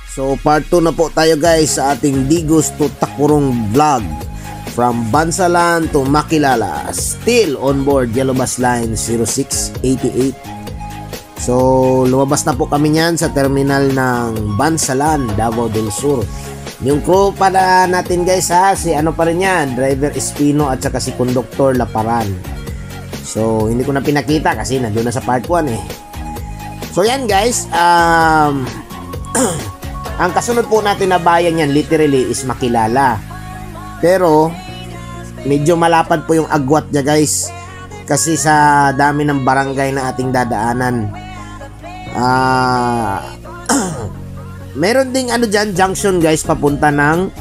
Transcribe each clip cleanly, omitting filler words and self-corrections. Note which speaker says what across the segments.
Speaker 1: So part 2 na po tayo guys sa ating Digos to Takurong vlog. From Bansalan to Makilala. Still on board Yellow Bus Line 0688. So lumabas na po kami niyan sa terminal ng Bansalan, Davao del Sur. Yung crew pala natin guys ha, si ano pa rin yan, Driver Espino at saka si Conductor Laparan. So hindi ko na pinakita kasi nandun na sa part 1 eh. So yan guys, ang kasunod po natin na bayan yan literally is Makilala. Pero medyo malapad po yung agwat niya guys, kasi sa dami ng barangay na ating dadaanan. Meron ding ano dyan, junction guys, papunta ng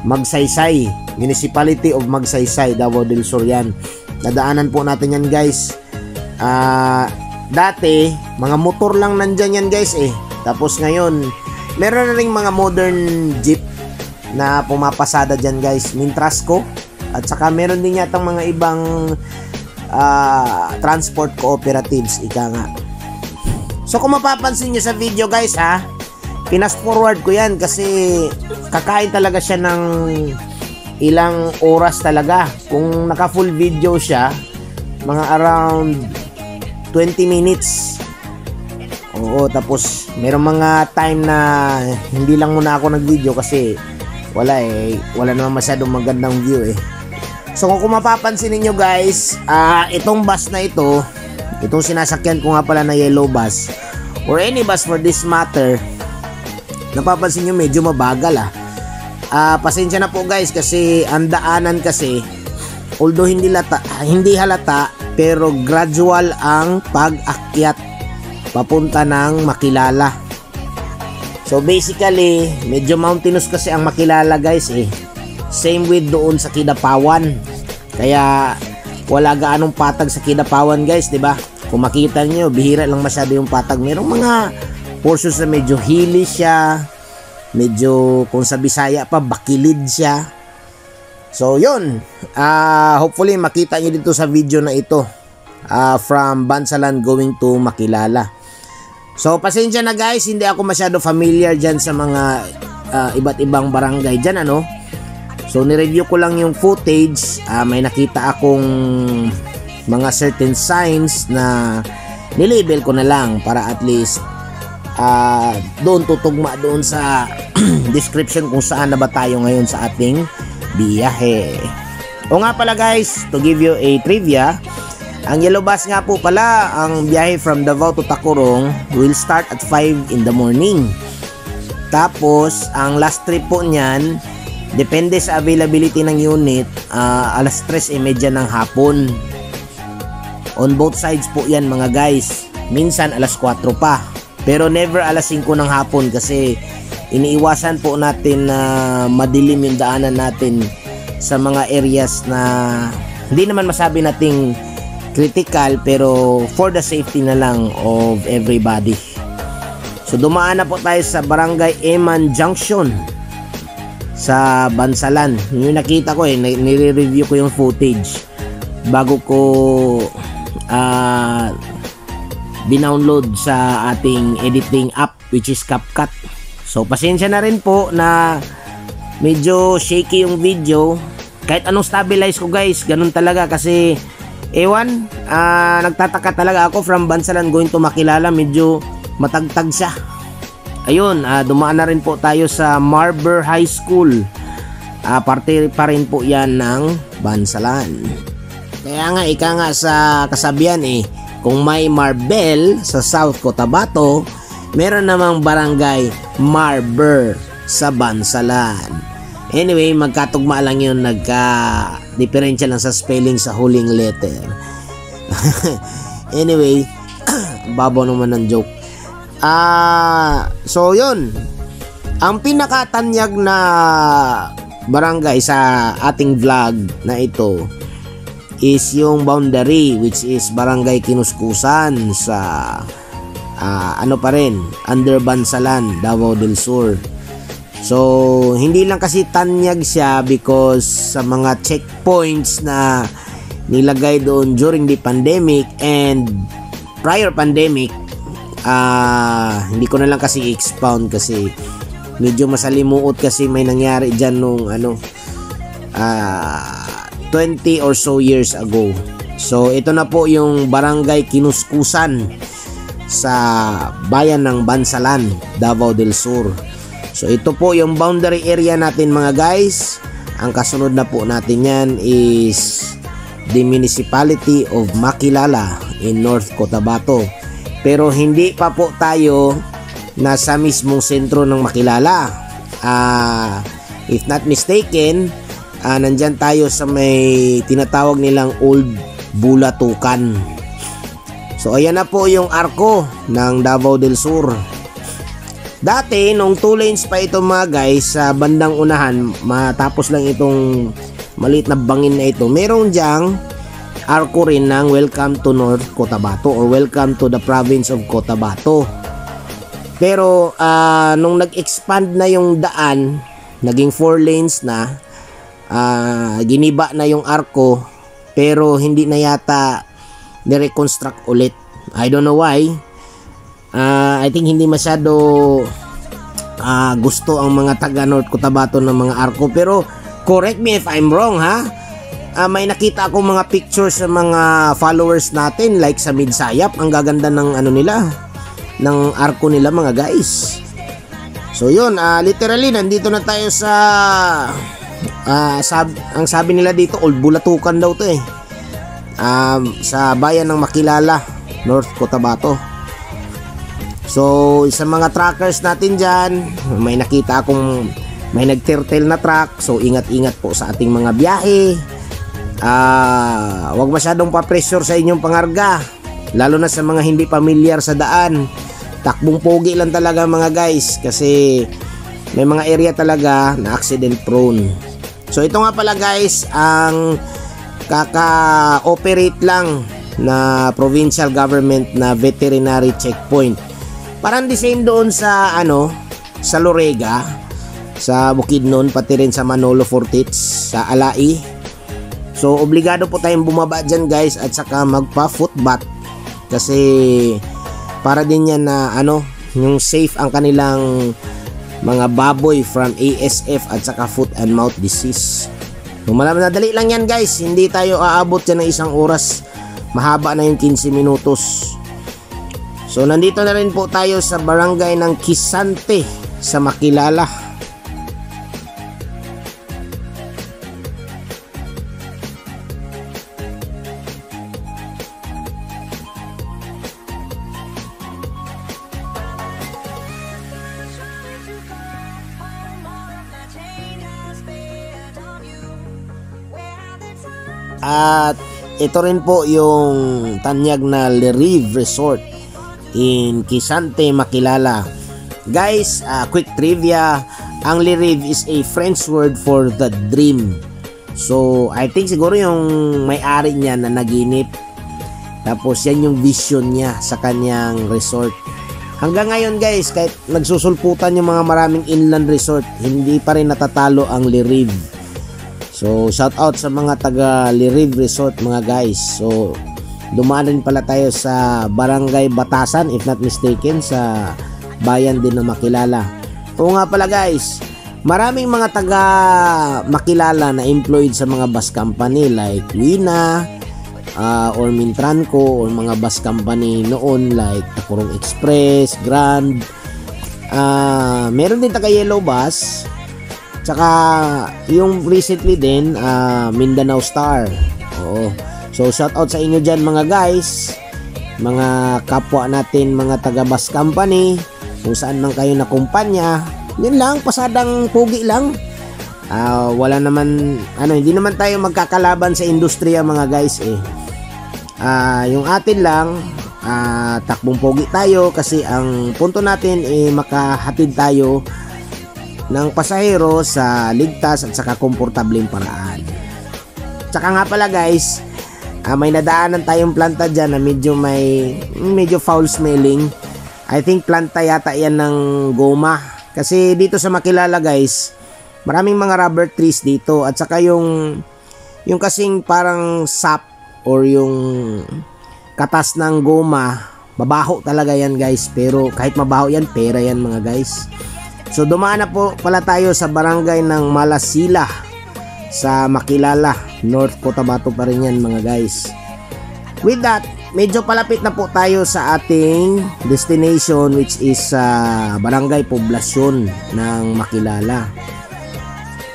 Speaker 1: Magsaysay, Municipality of Magsaysay, Davao del Sur yan. Dadaanan po natin yan guys. Dati mga motor lang nandyan yan guys eh. Tapos ngayon meron na ring mga modern jeep na pumapasada dyan guys, Mintrasco. At saka meron din yatang mga ibang transport cooperatives, ika nga. So kung mapapansin nyo sa video guys ha, pinas forward ko yan kasi kakain talaga siya ng ilang oras talaga. Kung naka full video siya, mga around 20 minutes. Oo, tapos meron mga time na hindi lang muna ako nag video kasi wala naman masyadong magandang view eh. So kung mapapansin niyo guys, itong bus na ito, itong sinasakyan ko nga pala na yellow bus or any bus for this matter, napapansin niyo medyo mabagal pasensya na po guys kasi ang daanan kasi, although hindi halata pero gradual ang pag-akyat papunta ng Makilala. So basically medyo mountainous kasi ang Makilala guys eh. Same with doon sa Kidapawan. Kaya wala gaanong patag sa Kidapawan guys, 'di ba? Kung makita niyo, bihira lang masyado yung patag. Merong mga portions na medyo hilly siya. Medyo kung sa Bisaya pa bakilid siya. So 'yun. Hopefully makita niyo dito sa video na ito. From Bansalan going to Makilala. So pasensya na guys, hindi ako masyado familiar dyan sa mga iba't ibang barangay dyan ano. So nireview ko lang yung footage. May nakita akong mga certain signs na nilabel ko na lang para at least doon tutugma doon sa description kung saan na ba tayo ngayon sa ating biyahe. O nga pala guys, to give you a trivia, ang yellow bus nga po pala, ang biyahe from Davao to Takurong will start at 5 in the morning. Tapos ang last trip po niyan, depende sa availability ng unit, alas 3:30 ng hapon. On both sides po yan mga guys. Minsan alas 4 pa. Pero never alas 5 ng hapon kasi iniiwasan po natin na madilim yung daanan natin sa mga areas na hindi naman masabi nating critical pero for the safety na lang of everybody. So dumaan na po tayo sa Barangay Eman Junction sa Bansalan. Yung nakita ko eh, nire-review ko yung footage bago ko dinownload sa ating editing app which is CapCut. So pasensya na rin po na medyo shaky yung video. Kahit anong stabilize ko guys, ganun talaga kasi ewan, nagtataka talaga ako from Bansalan going to Makilala, medyo matagtag siya. Ayun, dumaan na rin po tayo sa Marber High School. Parte pa rin po yan ng Bansalan. Kaya nga, ika nga sa kasabihan eh, kung may Marbel sa South Cotabato, meron namang barangay Marber sa Bansalan. Anyway, magkatugma lang yun, nagka-diferensya lang sa spelling sa huling letter. Anyway, babaw naman ng joke. So yun, ang pinakatanyag na barangay sa ating vlog na ito is yung boundary, which is Barangay Kinuskusan sa ano pa rin, under Bansalan, Davao del Sur. So hindi lang kasi tanyag siya because sa mga checkpoints na nilagay doon during the pandemic and prior pandemic, hindi ko na lang kasi expound kasi Medyo masalimuot kasi may nangyari dyan nung 20 or so years ago. So ito na po yung Barangay Kinuskusan sa bayan ng Bansalan, Davao del Sur. So ito po yung boundary area natin mga guys. Ang kasunod na po natin yan is the Municipality of Makilala in North Cotabato. Pero hindi pa po tayo nasa mismong sentro ng Makilala. If not mistaken, nandyan tayo sa may tinatawag nilang Old Bulatukan. So ayan na po yung arko ng Davao del Sur. Dati nung 2 lanes pa ito mga guys, sa bandang unahan, matapos lang itong maliit na bangin na ito, merong dyang arko rin ng Welcome to North Cotabato or Welcome to the Province of Cotabato. Pero nung nag-expand na yung daan, naging 4 lanes na, giniba na yung arko, pero hindi na yata ni-reconstruct ulit. I don't know why. I think hindi masyado gusto ang mga taga North Cotabato ng mga arko. Pero correct me if I'm wrong ha. May nakita akong mga pictures sa mga followers natin, like sa Midsayap, ang gaganda ng nila, ng arko nila mga guys. So yun, literally nandito na tayo sa ang sabi nila dito, Old Bulatukan daw to eh. Sa bayan ng Makilala, North Cotabato. So sa mga trackers natin dyan, may nakita akong may nag-turtle na truck. So ingat-ingat po sa ating mga biyahe. Huwag masyadong pa-pressure sa inyong pangarga, lalo na sa mga hindi pamilyar sa daan. Takbong pogi lang talaga mga guys, kasi may mga area talaga na accident prone. So ito nga pala guys, ang kaka-operate lang na provincial government na veterinary checkpoint. Parang the same doon sa sa Lorega, sa Bukidnon, pati rin sa Manolo Fortits, sa Alai. So obligado po tayong bumaba dyan guys, at saka magpa-footbath, kasi para din yan na yung safe ang kanilang mga baboy from ASF at saka foot and mouth disease. So madali lang yan guys, hindi tayo aabot dyan ng 1 oras, mahaba na yung 15 minutos. So nandito na rin po tayo sa barangay ng Kisante sa Makilala. At ito rin po yung tanyag na Lerive Resort in Kisante, Makilala. Guys, quick trivia, ang Lerive is a French word for the dream. So I think siguro yung may-ari niya na naginip, tapos yan yung vision niya sa kanyang resort. Hanggang ngayon guys, kahit nagsusulputan yung mga maraming inland resort, hindi pa rin natatalo ang Lerive. So shout out sa mga taga Lerive Resort mga guys. So dumaan rin pala tayo sa Barangay Batasan, if not mistaken, sa bayan din na Makilala. Oo nga pala guys, maraming mga taga Makilala na employed sa mga bus company like Wina or Mintranco, or mga bus company noon like Takurong Express, Grand. Meron din taga Yellow Bus. Tsaka yung recently din, Mindanao Star. Oo. So shout out sa inyo dyan mga guys, mga kapwa natin, mga taga bus company, kung saan man kayo na kumpanya. Yun lang, pasadang pugi lang. Wala naman, hindi naman tayo magkakalaban sa industriya mga guys eh. Yung atin lang, takbong pogi tayo, kasi ang punto natin makahatid tayo ng pasahero sa ligtas at saka komportableng paraan. Tsaka nga pala guys, may nadaanan tayong planta dyan na medyo foul smelling. I think planta yata yan ng goma, kasi dito sa Makilala guys, maraming mga rubber trees dito, at saka yung kasing parang sap or yung katas ng goma, mabaho talaga yan guys. Pero kahit mabaho yan, pera yan mga guys. So dumaan na po pala tayo sa barangay ng Malasila sa Makilala, North Cotabato pa rin yan mga guys. With that, medyo palapit na po tayo sa ating destination, which is Barangay Poblasyon ng Makilala.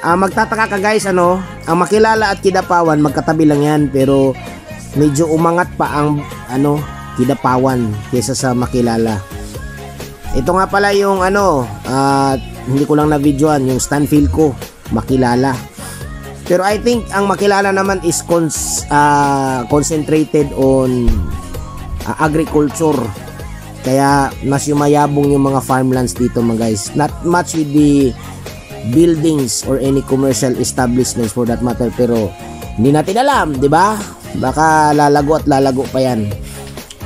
Speaker 1: Magtataka ka guys, ang Makilala at Kidapawan magkatabi lang yan, pero medyo umangat pa ang Kidapawan kaysa sa Makilala. Ito nga pala yung hindi ko lang na videoan yung Stanfield ko, Makilala. Pero I think ang Makilala naman is concentrated on agriculture. Kaya mas yumayabong yung mga farmlands dito mga guys. Not much with the buildings or any commercial establishments for that matter, pero hindi natin alam, di ba? Baka lalago at lalago pa yan.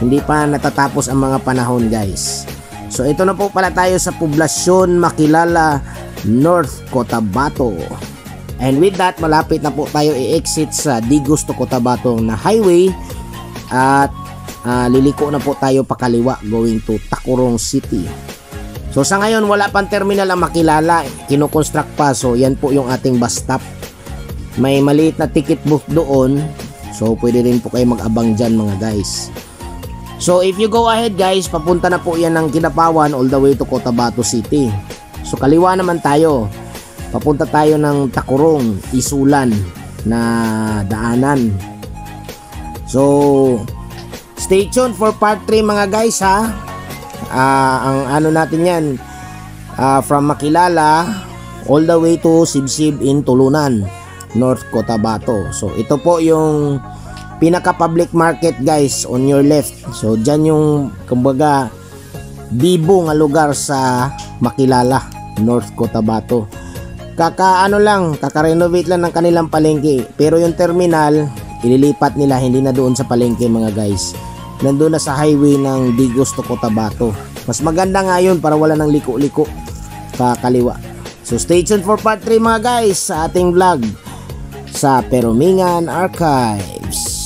Speaker 1: Hindi pa natatapos ang mga panahon guys. So ito na po pala tayo sa Poblasyon Makilala, North Cotabato. And with that, malapit na po tayo i-exit sa Digos to Cotabato na highway at liliko na po tayo pakaliwa going to Tacurong City. So sa ngayon wala pang terminal ang Makilala, kinoconstruct pa, so yan po yung ating bus stop. May maliit na ticket booth doon, so pwede rin po kayo mag-abang dyan mga guys. So if you go ahead guys, papunta na po yan ng Kidapawan all the way to Cotabato City. So kaliwa naman tayo, papunta tayo ng Tacurong, Isulan na daanan. So stay tuned for part 3 mga guys ha. Ang natin yan, from Makilala all the way to Sibsib in Tulunan, North Cotabato. So ito po yung pinaka public market guys on your left. So dyan yung kumbaga bibo nga lugar sa Makilala, North Cotabato. Kaka-renovate lang ng kanilang palengke, pero yung terminal ililipat nila, hindi na doon sa palengke mga guys. Nandun na sa highway ng Digos to Cotabato. Mas maganda nga yun para wala ng liko-liko kaliwa. So stay tuned for part 3 mga guys sa ating vlog sa Perumingan Archives.